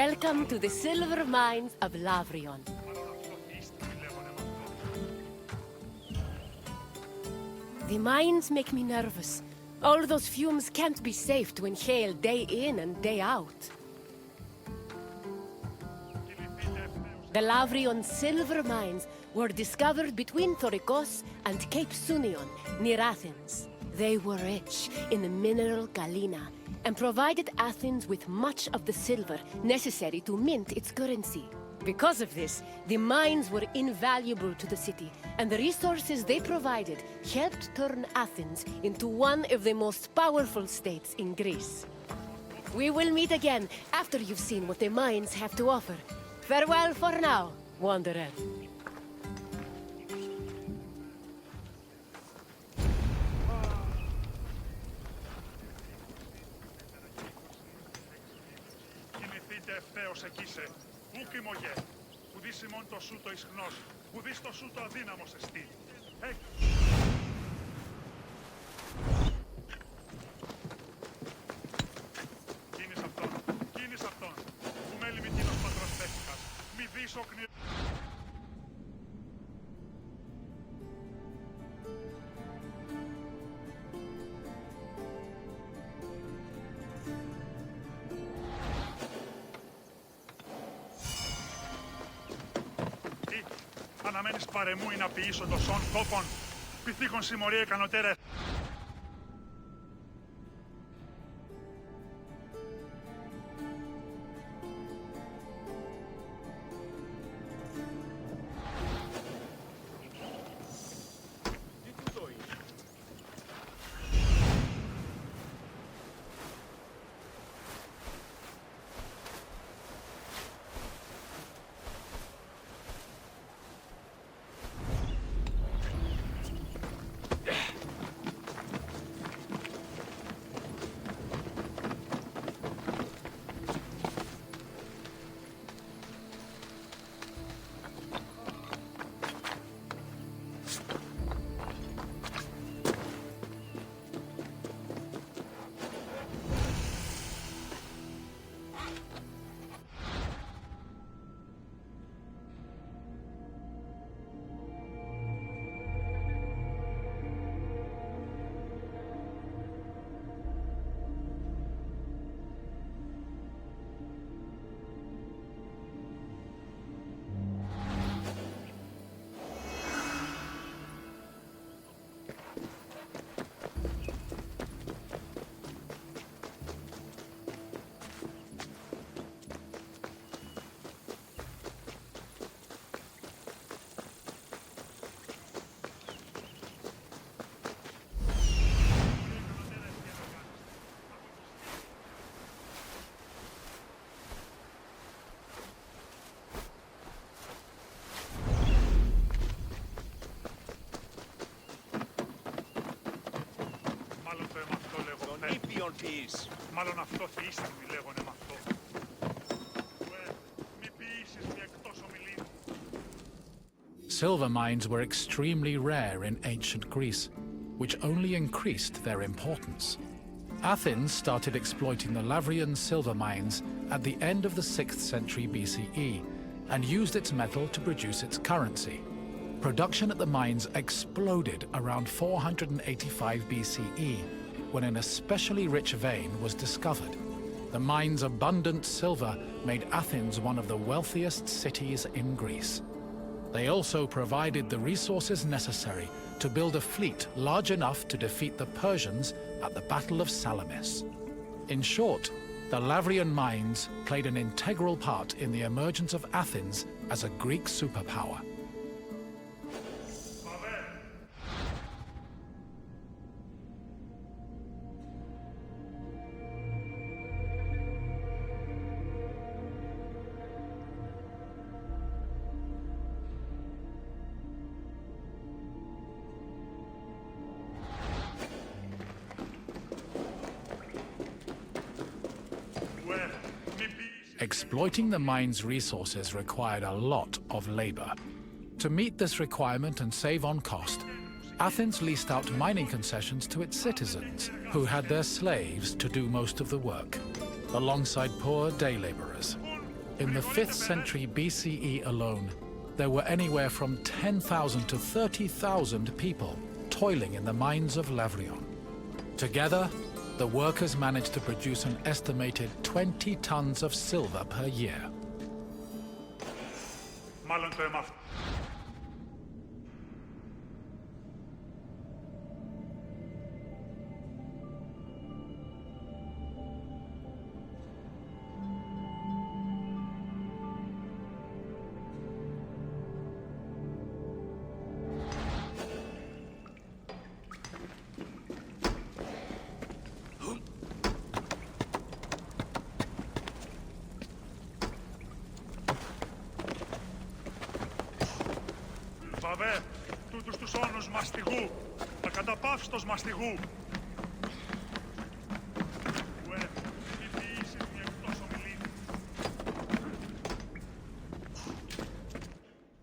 Welcome to the silver mines of Lavrion. The mines make me nervous. All those fumes can't be safe to inhale day in and day out. The Lavrion silver mines were discovered between Thorikos and Cape Sunion, near Athens. They were rich in the mineral galena and provided Athens with much of the silver necessary to mint its currency. Because of this, the mines were invaluable to the city, and the resources they provided helped turn Athens into one of the most powerful states in Greece. We will meet again after you've seen what the mines have to offer. Farewell for now, wanderer. Κοιμηθείτε ευθέως εκεί σε. Ου κοιμωγέ. Που δεις ημών το σου το ισχνός. Που δεις το σου το αδύναμος εστί. Κίνης αυτόν. Κίνης αυτόν. Που μέλη μη τίνος πατρός τέχνικας. Μη δεις οκνη... Αναμένεις παρεμού ή να ποιήσω το σον τόπον. Πυθίκον συμμορία ικανοτέρε. Μάλλον αυτό θείστην μη λέγονε μ' αυτό. Μη ποιήσεις μη εκτός ομιλήν. Silver mines were extremely rare in ancient Greece, which only increased their importance. Athens started exploiting the Lavrian silver mines at the end of the 6th century BCE and used its metal to produce its currency. Production at the mines exploded around 485 BCE, when an especially rich vein was discovered. The mine's abundant silver made Athens one of the wealthiest cities in Greece. They also provided the resources necessary to build a fleet large enough to defeat the Persians at the Battle of Salamis. In short, the Lavrian mines played an integral part in the emergence of Athens as a Greek superpower. Exploiting the mine's resources required a lot of labor. To meet this requirement and save on cost, Athens leased out mining concessions to its citizens, who had their slaves to do most of the work, alongside poor day laborers. In the 5th century BCE alone, there were anywhere from 10,000 to 30,000 people toiling in the mines of Lavrion. Together, the workers managed to produce an estimated 20 tons of silver per year. Μάλλον το αίμα αυτό. Βαβέ, τούτους τους όνους μαστιγού, τα καταπαύστος μαστιγού. Ουε, μη ποιήσεις μη εκτός ομιλήν.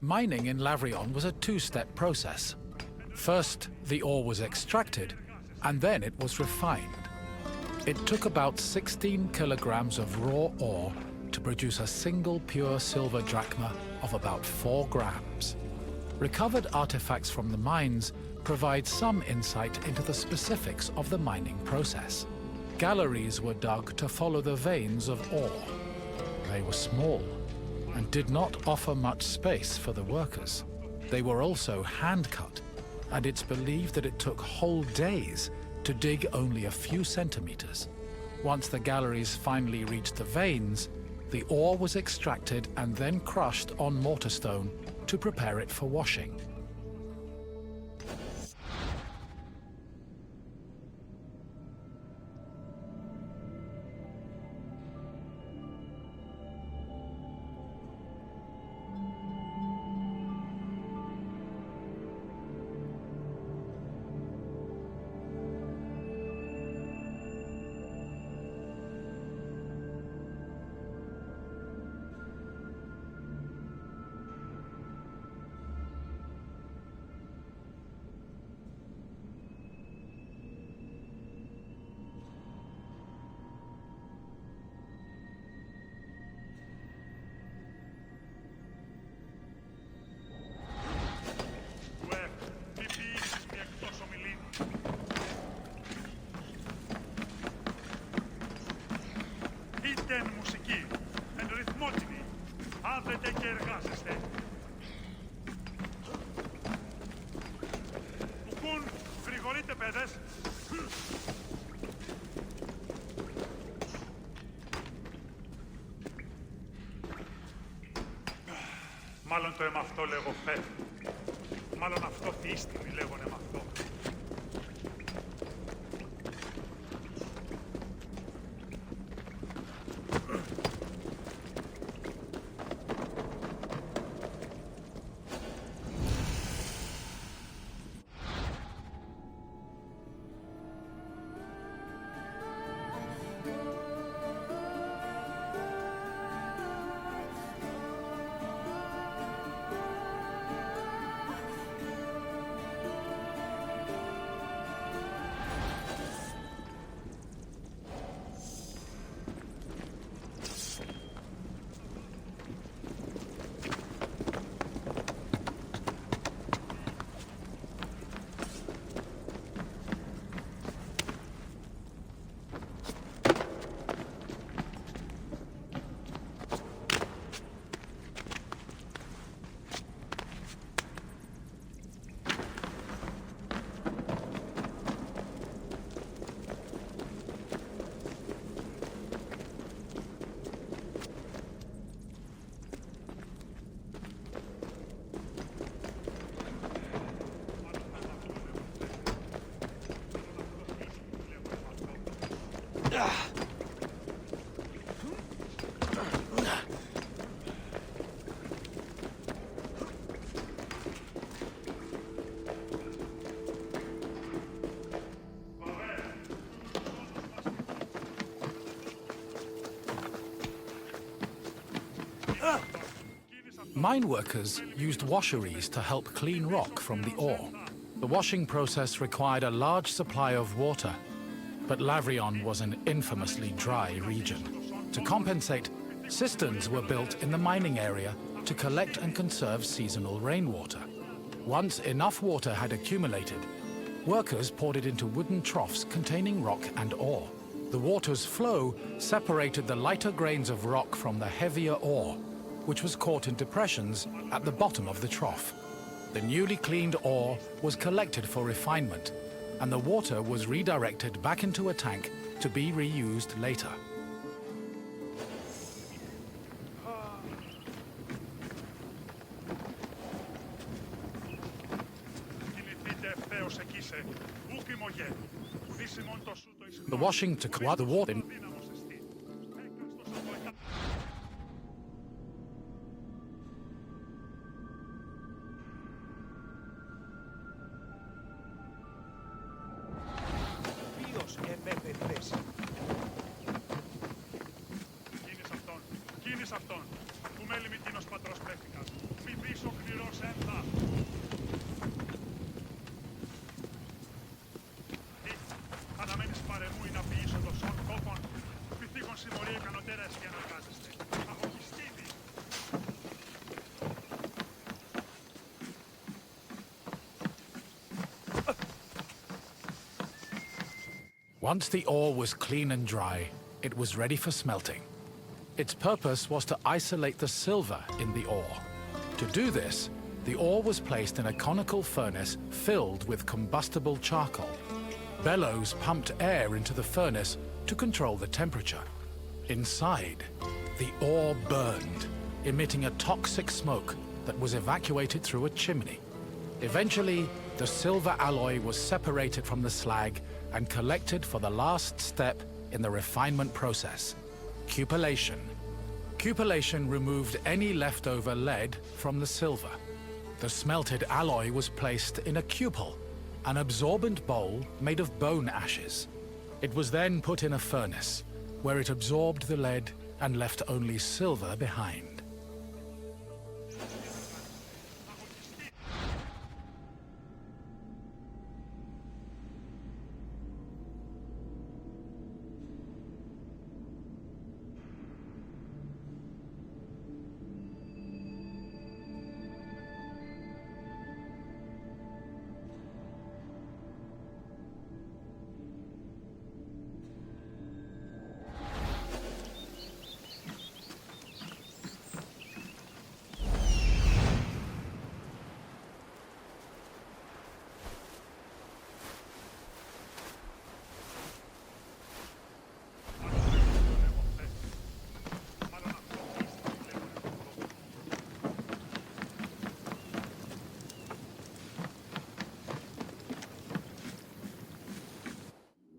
Mining in Lavrion was a two-step process. First, the ore was extracted, and then it was refined. It took about 16 kilograms of raw ore to produce a single pure silver drachma of about 4 grams. Recovered artifacts from the mines provide some insight into the specifics of the mining process. Galleries were dug to follow the veins of ore. They were small and did not offer much space for the workers. They were also hand-cut, and it's believed that it took whole days to dig only a few centimeters. Once the galleries finally reached the veins, the ore was extracted and then crushed on mortar stone to prepare it for washing. Είτε μουσική, εν ρυθμότιμη, άδετε και εργάζεστε. Κουκούν, γρηγορείτε παιδες. Μάλλον το αίμα αυτό λέγω φεύγει. Μάλλον αυτό θύστημη λέγονε μ' αυτό. Mine workers used washeries to help clean rock from the ore. The washing process required a large supply of water, but Lavrion was an infamously dry region. To compensate, Cisterns were built in the mining area to collect and conserve seasonal rainwater. Once enough water had accumulated, workers poured it into wooden troughs containing rock and ore. The water's flow separated the lighter grains of rock from the heavier ore, which was caught in depressions at the bottom of the trough. The newly cleaned ore was collected for refinement, and the water was redirected back into a tank to be reused later. The washing to clear the water. Κίνης αυτόν, που μέλη μη τίνος πατρός πνεύτικας, μη πίσω κληρός ένθα. Τι, αναμένεις παρεμού ή να ποιήσω το σον κόκκον, πυθίκον συμμορία ικανοτέρας και αναγκάζεστε. Αγωγιστήδη. Once the ore was clean and dry, it was ready for smelting. Its purpose was to isolate the silver in the ore. To do this, the ore was placed in a conical furnace filled with combustible charcoal. Bellows pumped air into the furnace to control the temperature. Inside, the ore burned, emitting a toxic smoke that was evacuated through a chimney. Eventually, the silver alloy was separated from the slag and collected for the last step in the refinement process: cupellation. Cupellation removed any leftover lead from the silver. The smelted alloy was placed in a cupel, an absorbent bowl made of bone ashes. It was then put in a furnace, where it absorbed the lead and left only silver behind.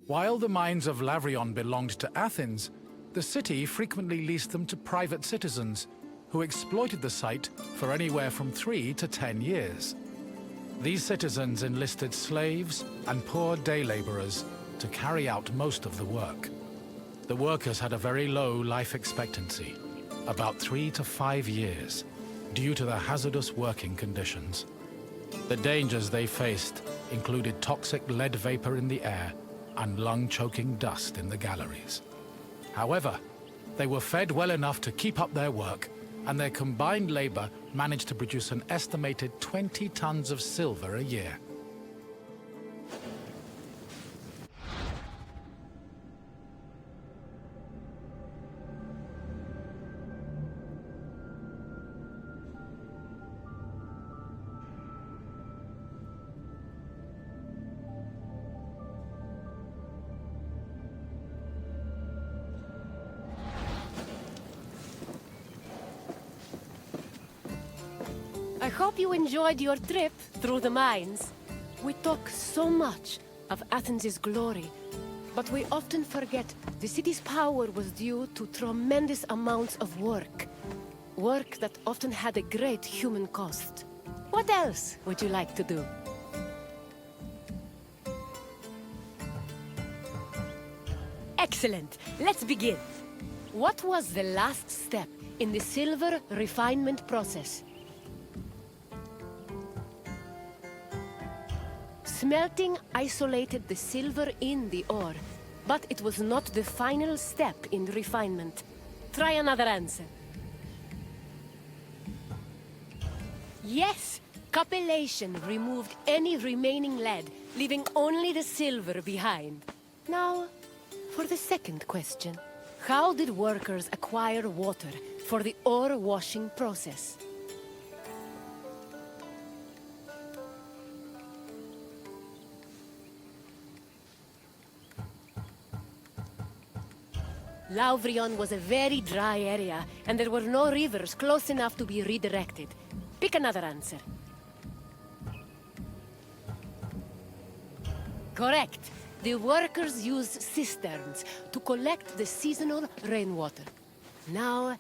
While the mines of Lavrion belonged to Athens, the city frequently leased them to private citizens who exploited the site for anywhere from 3 to 10 years. These citizens enlisted slaves and poor day laborers to carry out most of the work. The workers had a very low life expectancy, about 3 to 5 years, due to the hazardous working conditions. The dangers they faced included toxic lead vapor in the air and lung-choking dust in the galleries. However, they were fed well enough to keep up their work, and their combined labor managed to produce an estimated 20 tons of silver a year. I hope you enjoyed your trip through the mines. We talk so much of Athens' glory, but we often forget the city's power was due to tremendous amounts of work. Work that often had a great human cost. What else would you like to do? Excellent. Let's begin. What was the last step in the silver refinement process? Smelting isolated the silver in the ore, but it was not the final step in refinement. Try another answer. Yes, capellation removed any remaining lead, leaving only the silver behind. Now, for the second question. How did workers acquire water for the ore washing process? Lauvrion was a very dry area, and there were no rivers close enough to be redirected. Pick another answer. Correct. The workers used cisterns to collect the seasonal rainwater. Now,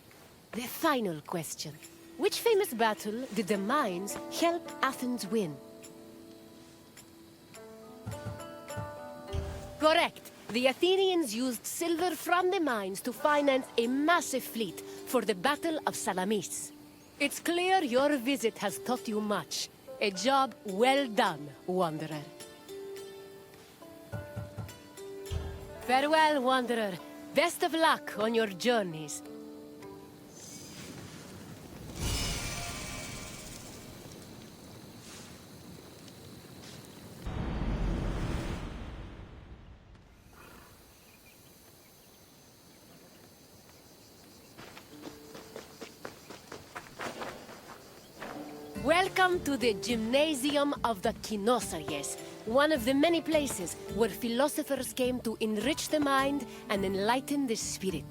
the final question. Which famous battle did the mines help Athens win? Correct. The Athenians used silver from the mines to finance a massive fleet for the Battle of Salamis. It's clear your visit has taught you much. A job well done, Wanderer. Farewell, Wanderer. Best of luck on your journeys. Welcome to the Gymnasium of the Kinosaries, one of the many places where philosophers came to enrich the mind and enlighten the spirit.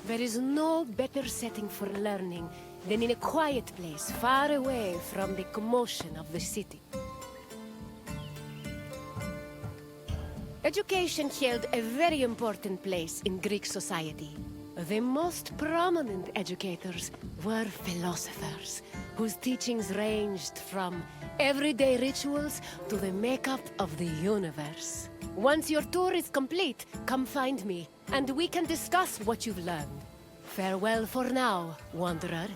There is no better setting for learning than in a quiet place far away from the commotion of the city. Education held a very important place in Greek society. The most prominent educators were philosophers, whose teachings ranged from everyday rituals to the makeup of the universe. Once your tour is complete, come find me, and we can discuss what you've learned. Farewell for now, Wanderer.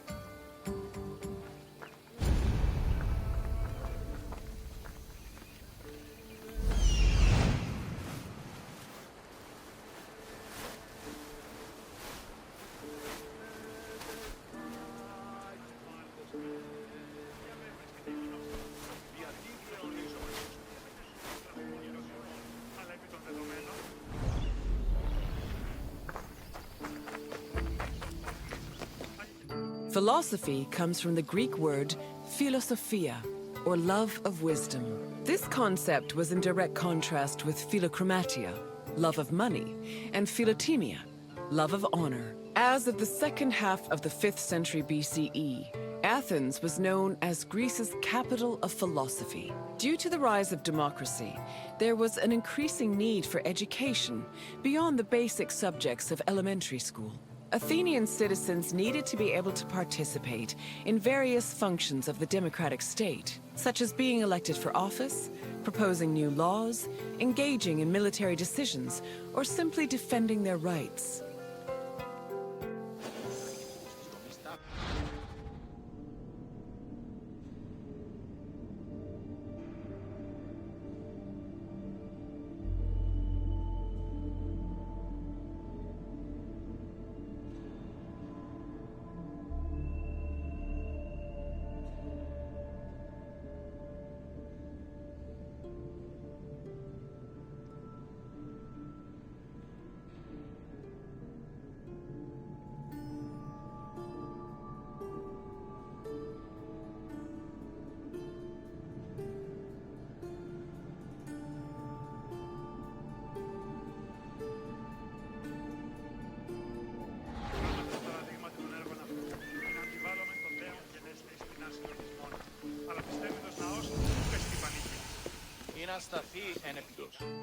Philosophy comes from the Greek word philosophia, or love of wisdom. This concept was in direct contrast with philochromatia, love of money, and philotimia, love of honor. As of the second half of the 5th century BCE, Athens was known as Greece's capital of philosophy. Due to the rise of democracy, there was an increasing need for education beyond the basic subjects of elementary school. Athenian citizens needed to be able to participate in various functions of the democratic state, such as being elected for office, proposing new laws, engaging in military decisions, or simply defending their rights.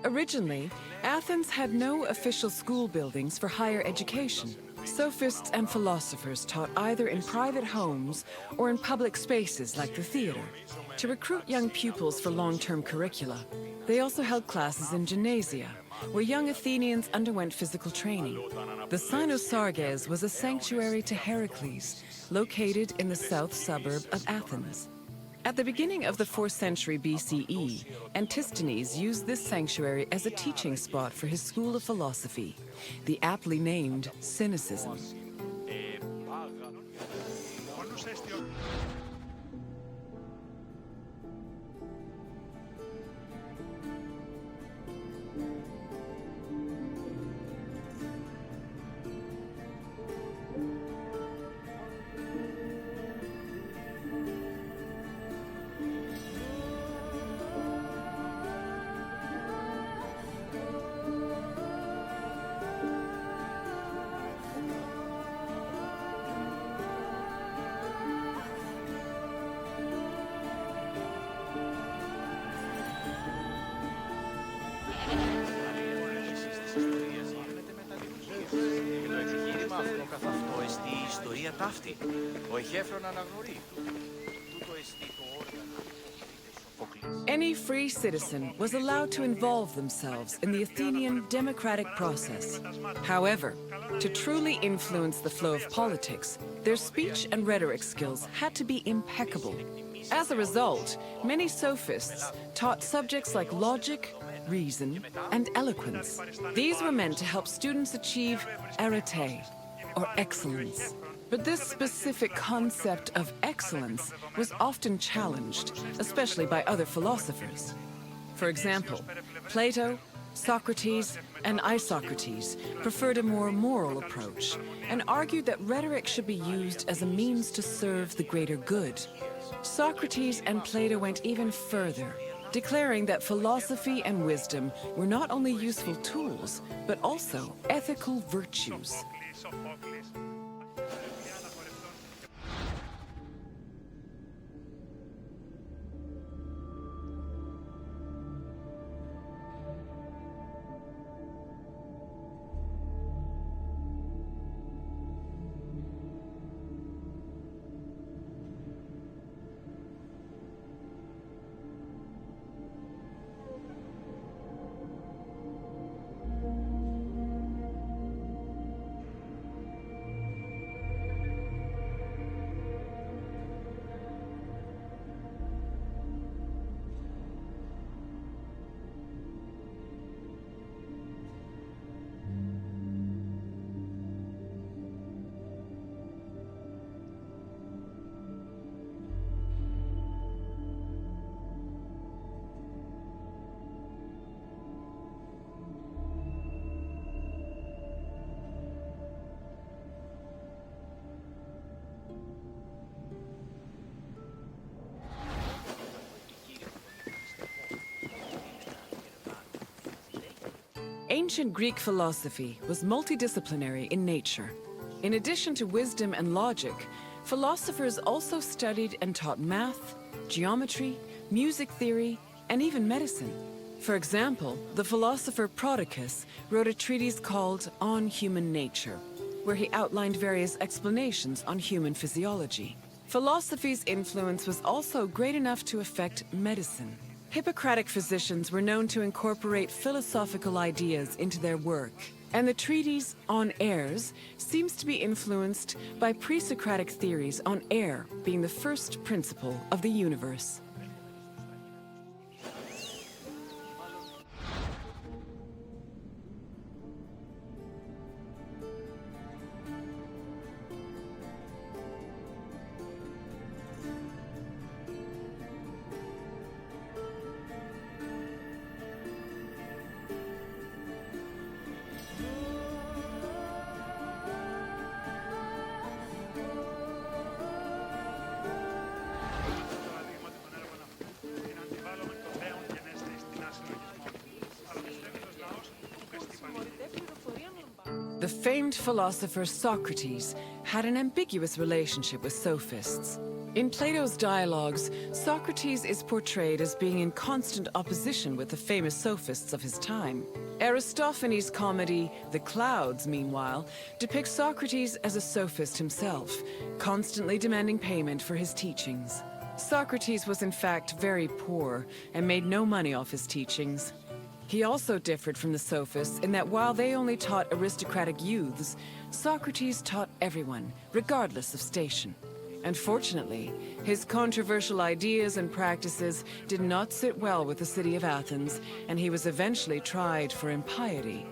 Originally, Athens had no official school buildings for higher education. Sophists and philosophers taught either in private homes or in public spaces like the theater. To recruit young pupils for long-term curricula, they also held classes in gymnasia, where young Athenians underwent physical training. The Cynosarges was a sanctuary to Heracles, located in the south suburb of Athens. At the beginning of the 4th century BCE, Antisthenes used this sanctuary as a teaching spot for his school of philosophy, the aptly named Cynicism. Αυτό εστί η ιστορία ταύτη. Ο εχέφρον αναγνωρεί. Τούτο εστί το όργανο. Any free citizen was allowed to involve themselves in the Athenian democratic process. However, to truly influence the flow of politics, their speech and rhetoric skills had to be impeccable. As a result, many sophists taught subjects like logic, reason, and eloquence. These were meant to help students achieve arete, or excellence. But this specific concept of excellence was often challenged, especially by other philosophers. For example, Plato, Socrates, and Isocrates preferred a more moral approach and argued that rhetoric should be used as a means to serve the greater good. Socrates and Plato went even further, declaring that philosophy and wisdom were not only useful tools, but also ethical virtues. Ancient Greek philosophy was multidisciplinary in nature. In addition to wisdom and logic, philosophers also studied and taught math, geometry, music theory, and even medicine. For example, the philosopher Prodicus wrote a treatise called On Human Nature, where he outlined various explanations on human physiology. Philosophy's influence was also great enough to affect medicine. Hippocratic physicians were known to incorporate philosophical ideas into their work, and the treatise On Airs seems to be influenced by pre-Socratic theories on air being the first principle of the universe. The famed philosopher Socrates had an ambiguous relationship with sophists. In Plato's dialogues, Socrates is portrayed as being in constant opposition with the famous sophists of his time. Aristophanes' comedy, The Clouds, meanwhile, depicts Socrates as a sophist himself, constantly demanding payment for his teachings. Socrates was in fact very poor and made no money off his teachings. He also differed from the sophists in that while they only taught aristocratic youths, Socrates taught everyone, regardless of station. And fortunately, his controversial ideas and practices did not sit well with the city of Athens, and he was eventually tried for impiety.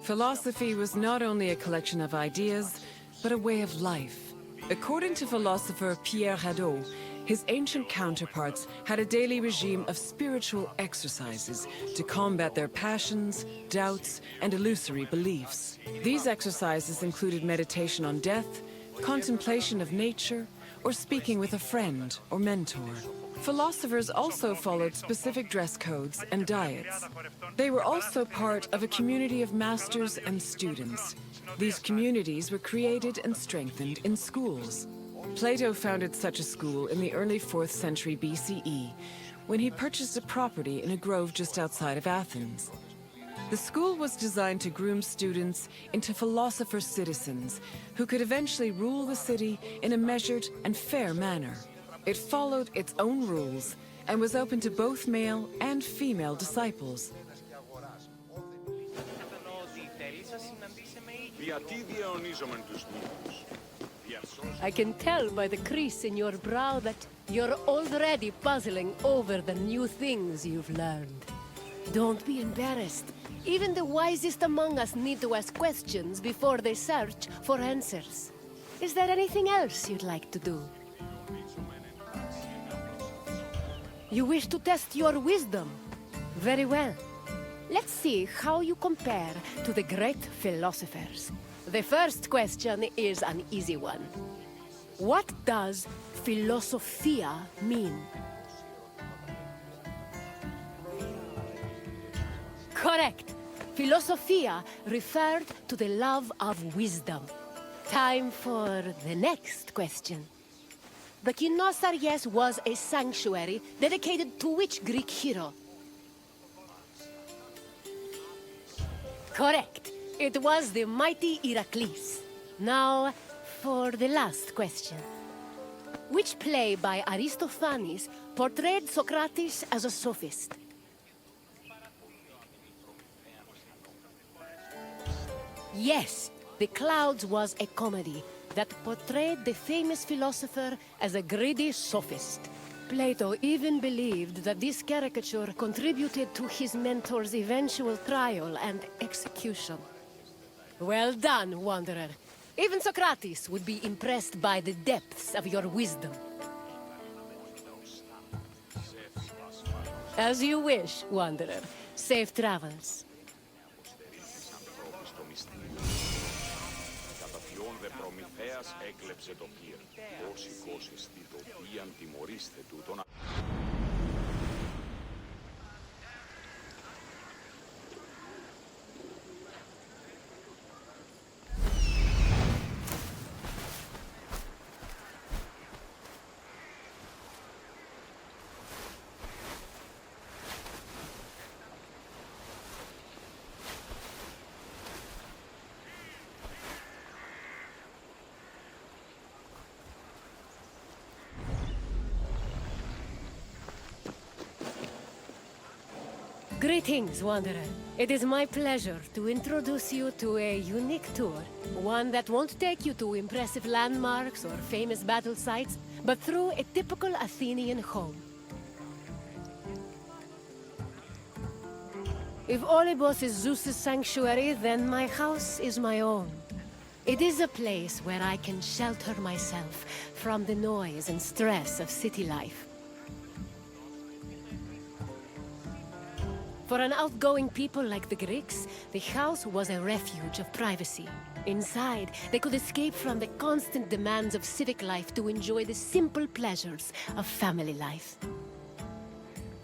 Philosophy was not only a collection of ideas, but a way of life. According to philosopher Pierre Hadot, his ancient counterparts had a daily regime of spiritual exercises to combat their passions, doubts, and illusory beliefs. These exercises included meditation on death, contemplation of nature, or speaking with a friend or mentor. Philosophers also followed specific dress codes and diets. They were also part of a community of masters and students. These communities were created and strengthened in schools. Plato founded such a school in the early 4th century BCE, when he purchased a property in a grove just outside of Athens. The school was designed to groom students into philosopher citizens who could eventually rule the city in a measured and fair manner. It followed its own rules and was open to both male and female disciples. I can tell by the crease in your brow that you're already puzzling over the new things you've learned. Don't be embarrassed. Even the wisest among us need to ask questions before they search for answers. Is there anything else you'd like to do? You wish to test your wisdom? Very well. Let's see how you compare to the great philosophers. The first question is an easy one. What does philosophia mean? Correct. Philosophia referred to the love of wisdom. Time for the next question. The Kynosarges was a sanctuary dedicated to which Greek hero? Correct. It was the mighty Heracles. Now, for the last question. Which play by Aristophanes portrayed Socrates as a sophist? Yes, The Clouds was a comedy that portrayed the famous philosopher as a greedy sophist. Plato even believed that this caricature contributed to his mentor's eventual trial and execution. Well done, Wanderer. Even Socrates would be impressed by the depths of your wisdom. As you wish, Wanderer. Safe travels. Έκλεψε το πυρ. Όσοι εστί το πίαν τιμωρήστε τούτον. Greetings, Wanderer. It is my pleasure to introduce you to a unique tour. One that won't take you to impressive landmarks or famous battle sites, but through a typical Athenian home. If Olympus is Zeus's sanctuary, then my house is my own. It is a place where I can shelter myself from the noise and stress of city life. For an outgoing people like the Greeks, the house was a refuge of privacy. Inside, they could escape from the constant demands of civic life to enjoy the simple pleasures of family life.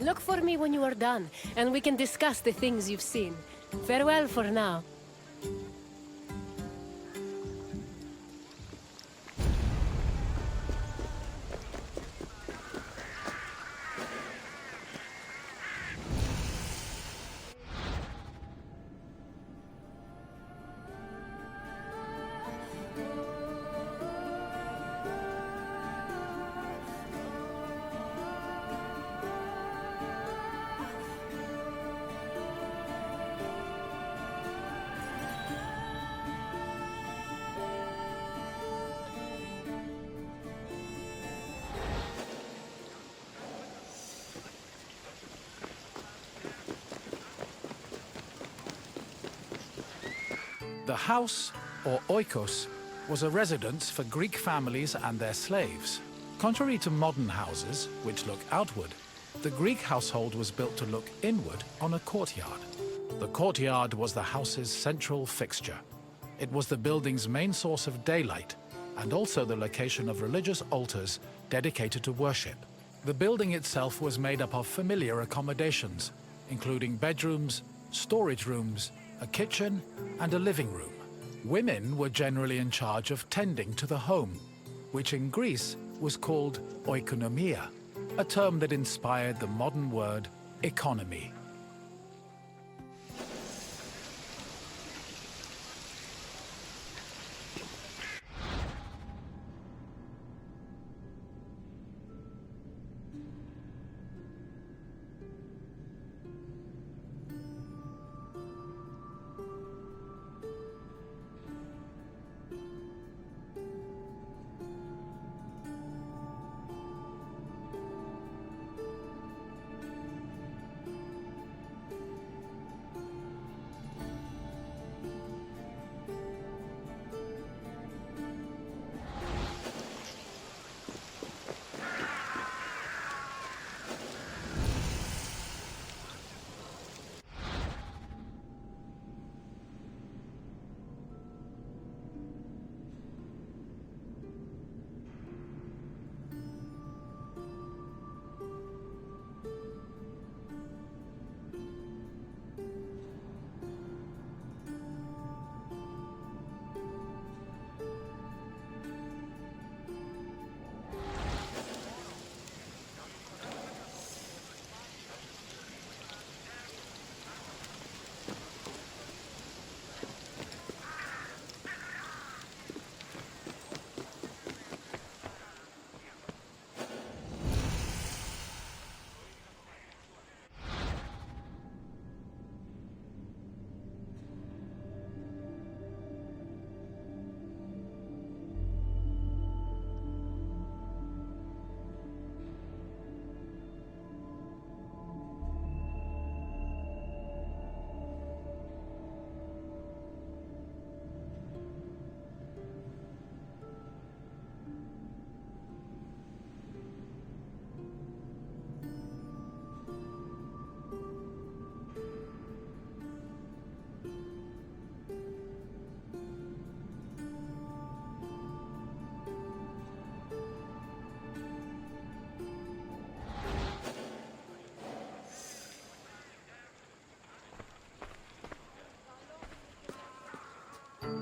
Look for me when you are done, and we can discuss the things you've seen. Farewell for now. The house, or oikos, was a residence for Greek families and their slaves. Contrary to modern houses, which look outward, the Greek household was built to look inward on a courtyard. The courtyard was the house's central fixture. It was the building's main source of daylight, and also the location of religious altars dedicated to worship. The building itself was made up of familiar accommodations, including bedrooms, storage rooms, a kitchen, and a living room. Women were generally in charge of tending to the home, which in Greece was called oikonomia, a term that inspired the modern word economy.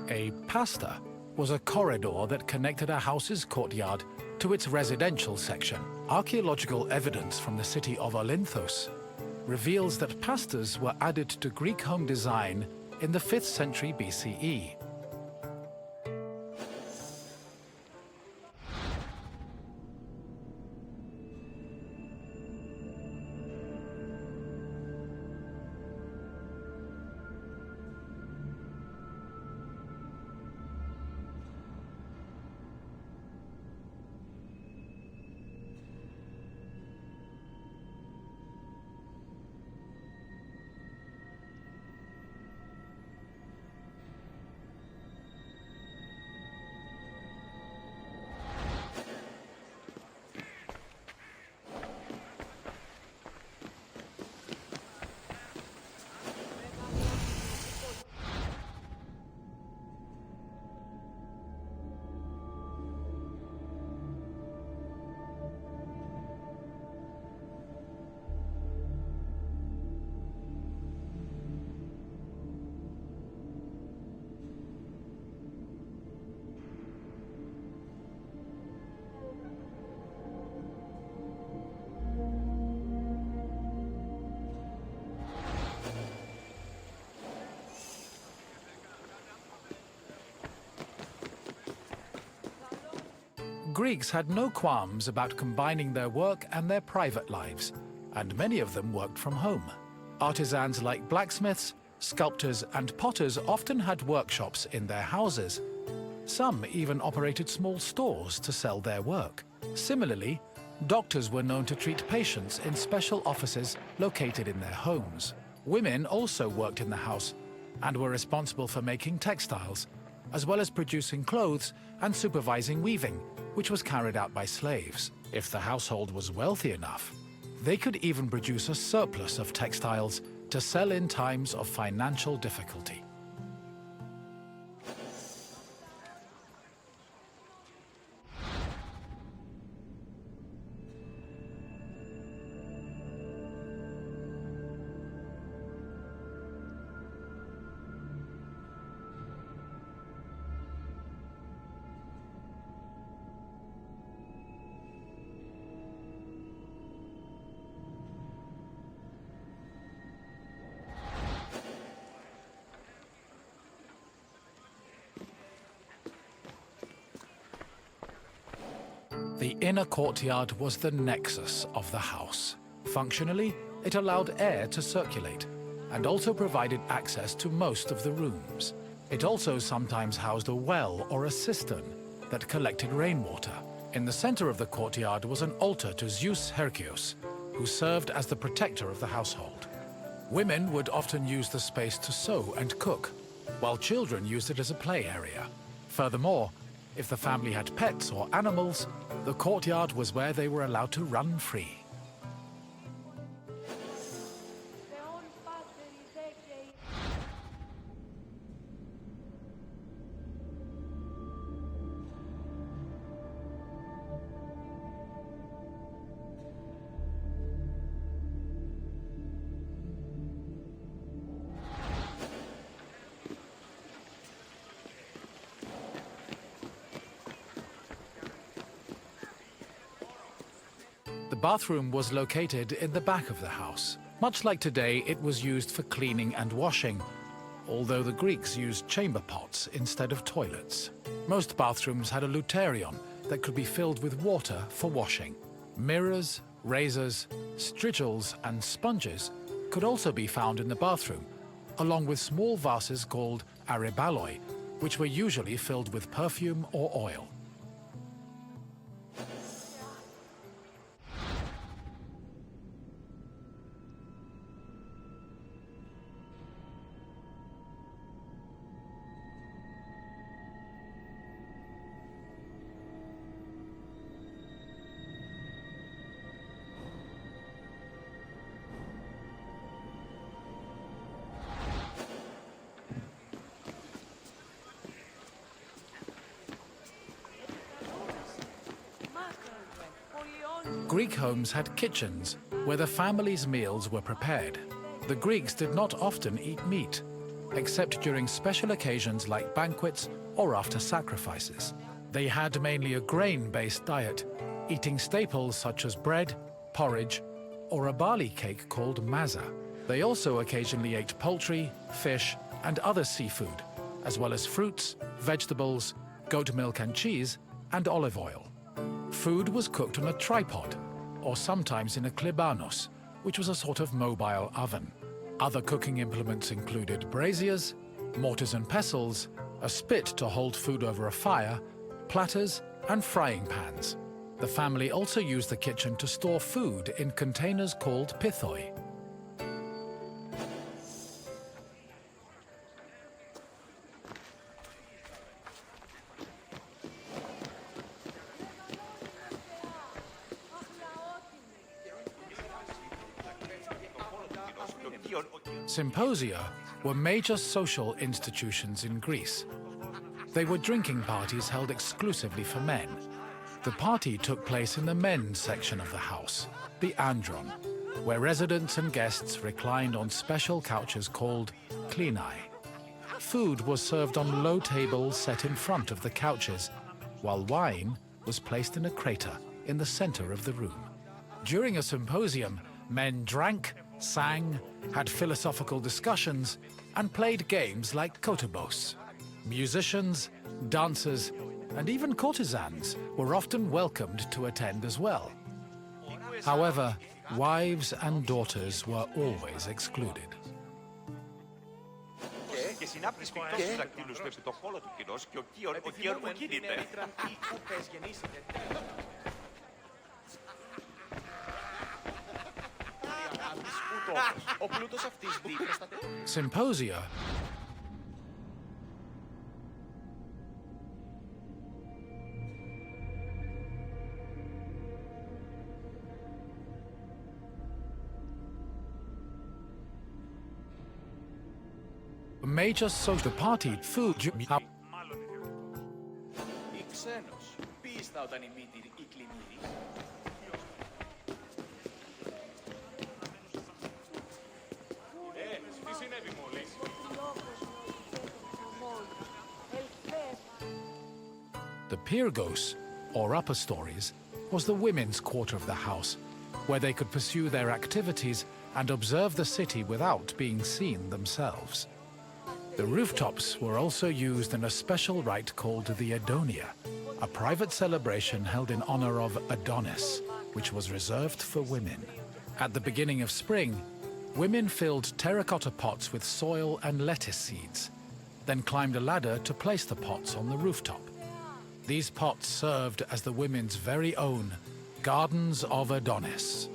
A pasta was a corridor that connected a house's courtyard to its residential section. Archaeological evidence from the city of Olynthos reveals that pastas were added to Greek home design in the 5th century BCE. Greeks had no qualms about combining their work and their private lives, and many of them worked from home. Artisans like blacksmiths, sculptors, and potters often had workshops in their houses. Some even operated small stores to sell their work. Similarly, doctors were known to treat patients in special offices located in their homes. Women also worked in the house and were responsible for making textiles, as well as producing clothes and supervising weaving, which was carried out by slaves. If the household was wealthy enough, they could even produce a surplus of textiles to sell in times of financial difficulty. The inner courtyard was the nexus of the house. Functionally, it allowed air to circulate and also provided access to most of the rooms. It also sometimes housed a well or a cistern that collected rainwater. In the center of the courtyard was an altar to Zeus Herkios, who served as the protector of the household. Women would often use the space to sew and cook, while children used it as a play area. Furthermore, if the family had pets or animals, the courtyard was where they were allowed to run free. The bathroom was located in the back of the house. Much like today, it was used for cleaning and washing, although the Greeks used chamber pots instead of toilets. Most bathrooms had a luterion that could be filled with water for washing. Mirrors, razors, strigils, and sponges could also be found in the bathroom, along with small vases called arebaloi, which were usually filled with perfume or oil. Greek homes had kitchens where the family's meals were prepared. The Greeks did not often eat meat, except during special occasions like banquets or after sacrifices. They had mainly a grain-based diet, eating staples such as bread, porridge, or a barley cake called maza. They also occasionally ate poultry, fish, and other seafood, as well as fruits, vegetables, goat milk and cheese, and olive oil. Food was cooked on a tripod, or sometimes in a klibanos, which was a sort of mobile oven. Other cooking implements included braziers, mortars and pestles, a spit to hold food over a fire, platters, and frying pans. The family also used the kitchen to store food in containers called pithoi. Symposia were major social institutions in Greece. They were drinking parties held exclusively for men. The party took place in the men's section of the house, the andron, where residents and guests reclined on special couches called klinai. Food was served on low tables set in front of the couches, while wine was placed in a crater in the center of the room. During a symposium, men drank, sang, had philosophical discussions, and played games like kotobos. Musicians, dancers, and even courtesans were often welcomed to attend as well. However, wives and daughters were always excluded. Και συνάπτεις πυκτός δακτύλους του επί το χώλο του κοινός και ο κύων μου κίνηται. Ο πλούτος αυτής δείχνει στα Symposia a major social party food Μάλλον ιδιωτικό. ή ξένος. Πίστα όταν η μύτη ή κλιμήρη. Τι συνέβη μόλις? The Pyrgos, or upper stories, was the women's quarter of the house, where they could pursue their activities and observe the city without being seen themselves. The rooftops were also used in a special rite called the Adonia, a private celebration held in honor of Adonis, which was reserved for women. At the beginning of spring, women filled terracotta pots with soil and lettuce seeds, then climbed a ladder to place the pots on the rooftop. These pots served as the women's very own Gardens of Adonis.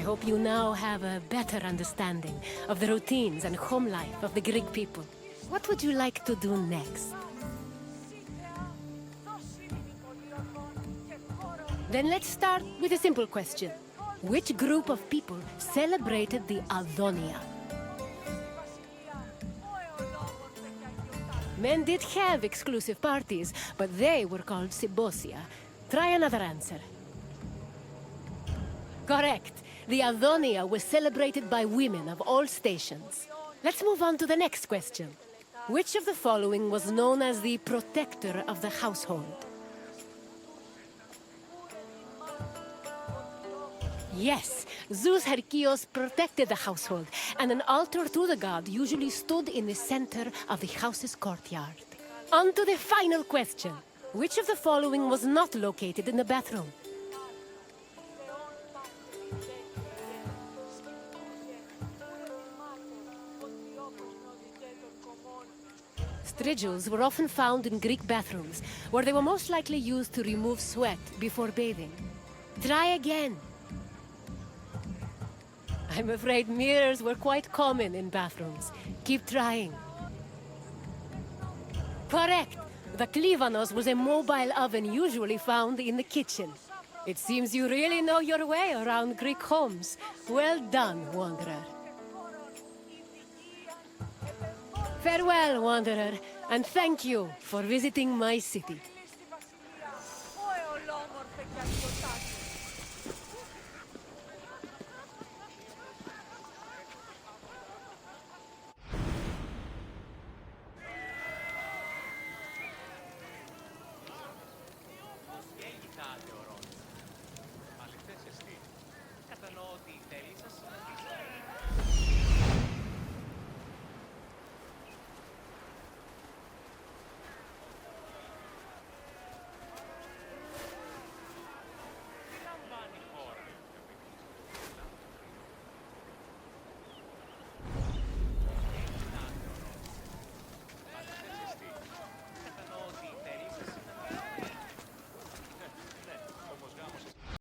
hope you now have a better understanding of the routines and home life of the Greek people. What would you like to do next? Then let's start with a simple question. Which group of people celebrated the Adonia? Men did have exclusive parties, but they were called Symbosia. Try another answer. Correct. The Adonia was celebrated by women of all stations. Let's move on to the next question. Which of the following was known as the protector of the household? Yes, Zeus Herkios protected the household, and an altar to the god usually stood in the center of the house's courtyard. On to the final question. Which of the following was not located in the bathroom? Strigils were often found in Greek bathrooms, where they were most likely used to remove sweat before bathing. Try again. I'm afraid mirrors were quite common in bathrooms. Keep trying. Correct! The Klivanos was a mobile oven usually found in the kitchen. It seems you really know your way around Greek homes. Well done, Wanderer. Farewell, Wanderer, and thank you for visiting my city.